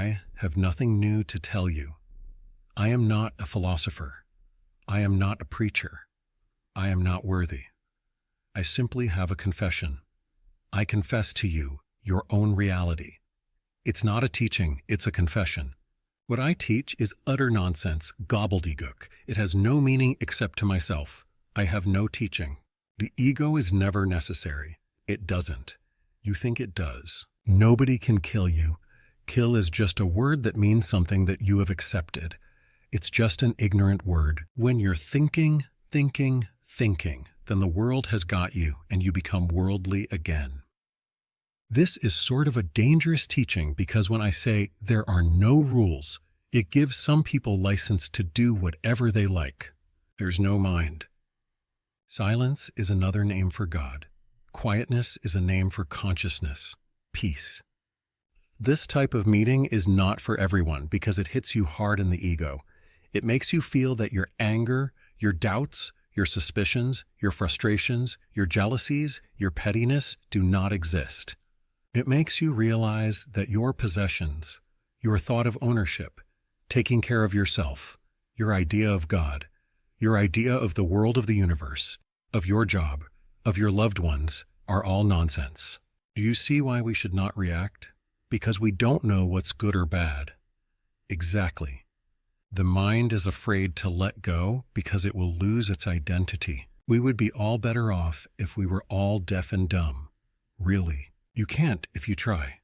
I have nothing new to tell you. I am not a philosopher. I am not a preacher. I am not worthy. I simply have a confession. I confess to you your own reality. It's not a teaching, it's a confession. What I teach is utter nonsense, gobbledygook. It has no meaning except to myself. I have no teaching. The ego is never necessary. It doesn't. You think it does. Nobody can kill you. Kill is just a word that means something that you have accepted. It's just an ignorant word. When you're thinking, then the world has got you and you become worldly again. This is sort of a dangerous teaching because when I say there are no rules, it gives some people license to do whatever they like. There's no mind. Silence is another name for God. Quietness is a name for consciousness, peace. This type of meeting is not for everyone because it hits you hard in the ego. It makes you feel that your anger, your doubts, your suspicions, your frustrations, your jealousies, your pettiness do not exist. It makes you realize that your possessions, your thought of ownership, taking care of yourself, your idea of God, your idea of the world of the universe, of your job, of your loved ones, are all nonsense. Do you see why we should not react? Because we don't know what's good or bad. Exactly. The mind is afraid to let go because it will lose its identity. We would be all better off if we were all deaf and dumb. Really. You can't if you try.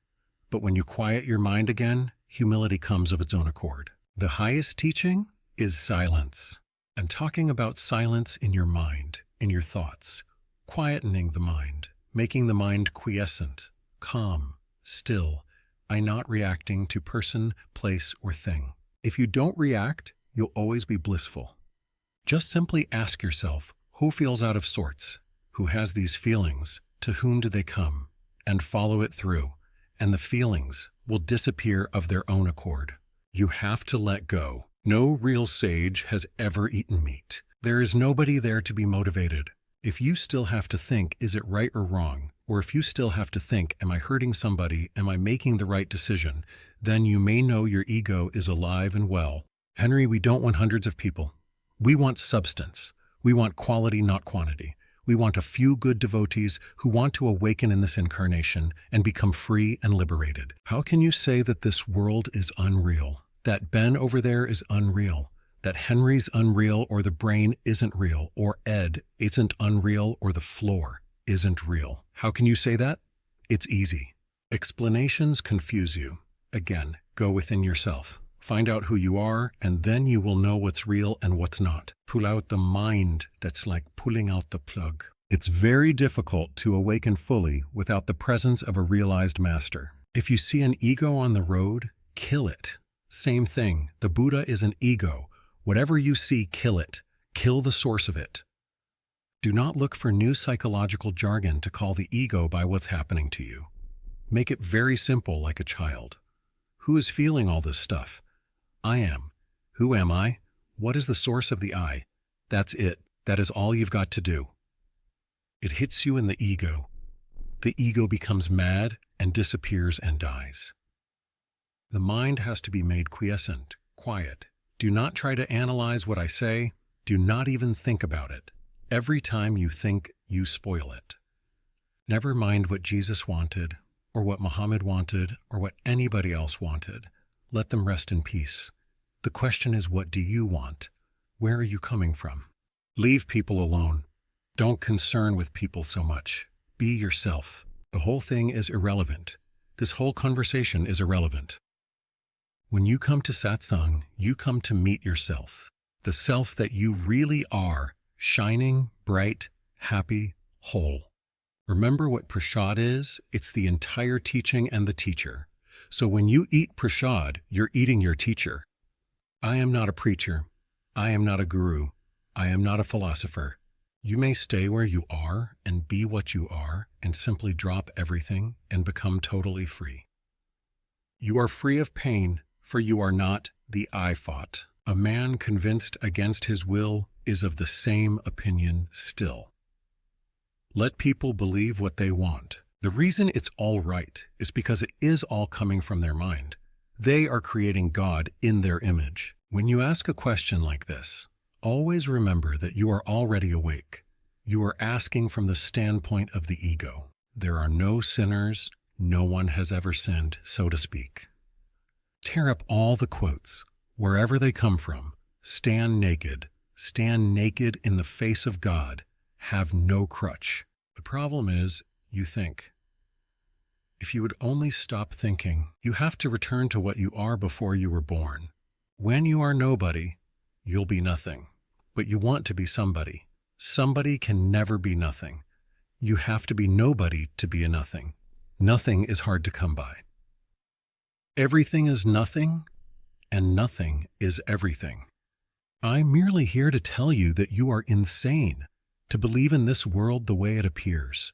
But when you quiet your mind again, humility comes of its own accord. The highest teaching is silence. I'm talking about silence in your mind, in your thoughts, quietening the mind, making the mind quiescent, calm, still, not reacting to person, place, or thing. If you don't react, you'll always be blissful. Just simply ask yourself, who feels out of sorts? Who has these feelings? To whom do they come? And follow it through, and the feelings will disappear of their own accord. You have to let go. No real sage has ever eaten meat. There is nobody there to be motivated. If you still have to think, is it right or wrong? Or if you still have to think, am I hurting somebody? Am I making the right decision? Then you may know your ego is alive and well. Henry, we don't want hundreds of people. We want substance. We want quality, not quantity. We want a few good devotees who want to awaken in this incarnation and become free and liberated. How can you say that this world is unreal? That Ben over there is unreal? That Henry's unreal or the brain isn't real, or Ed isn't unreal or the floor isn't real? How can you say that? It's easy. Explanations confuse you. Again, go within yourself. Find out who you are, and then you will know what's real and what's not. Pull out the mind. That's like pulling out the plug. It's very difficult to awaken fully without the presence of a realized master. If you see an ego on the road, kill it. Same thing. The Buddha is an ego. Whatever you see, kill it. Kill the source of it. Do not look for new psychological jargon to call the ego by what's happening to you. Make it very simple, like a child. Who is feeling all this stuff? I am. Who am I? What is the source of the I? That's it. That is all you've got to do. It hits you in the ego. The ego becomes mad and disappears and dies. The mind has to be made quiescent, quiet. Do not try to analyze what I say. Do not even think about it. Every time you think, you spoil it. Never mind what Jesus wanted, or what Muhammad wanted, or what anybody else wanted. Let them rest in peace. The question is, what do you want? Where are you coming from? Leave people alone. Don't concern with people so much. Be yourself. The whole thing is irrelevant. This whole conversation is irrelevant. When you come to satsang, you come to meet yourself. The self that you really are, shining, bright, happy, whole. Remember what prasad is? It's the entire teaching and the teacher. So when you eat prasad, you're eating your teacher. I am not a preacher. I am not a guru. I am not a philosopher. You may stay where you are and be what you are and simply drop everything and become totally free. You are free of pain, for you are not the I thought. A man convinced against his will is of the same opinion still. Let people believe what they want. The reason it's all right is because it is all coming from their mind. They are creating God in their image. When you ask a question like this, always remember that you are already awake. You are asking from the standpoint of the ego. There are no sinners. No one has ever sinned, so to speak. Tear up all the quotes, wherever they come from. Stand naked in the face of God, have no crutch. The problem is, you think. If you would only stop thinking, you have to return to what you are before you were born. When you are nobody, you'll be nothing. But you want to be somebody. Somebody can never be nothing. You have to be nobody to be a nothing. Nothing is hard to come by. Everything is nothing, and nothing is everything. I'm merely here to tell you that you are insane to believe in this world the way it appears,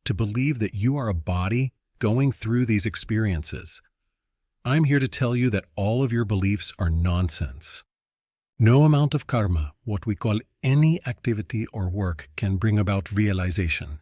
to believe that you are a body going through these experiences. I'm here to tell you that all of your beliefs are nonsense. No amount of karma, what we call any activity or work, can bring about realization.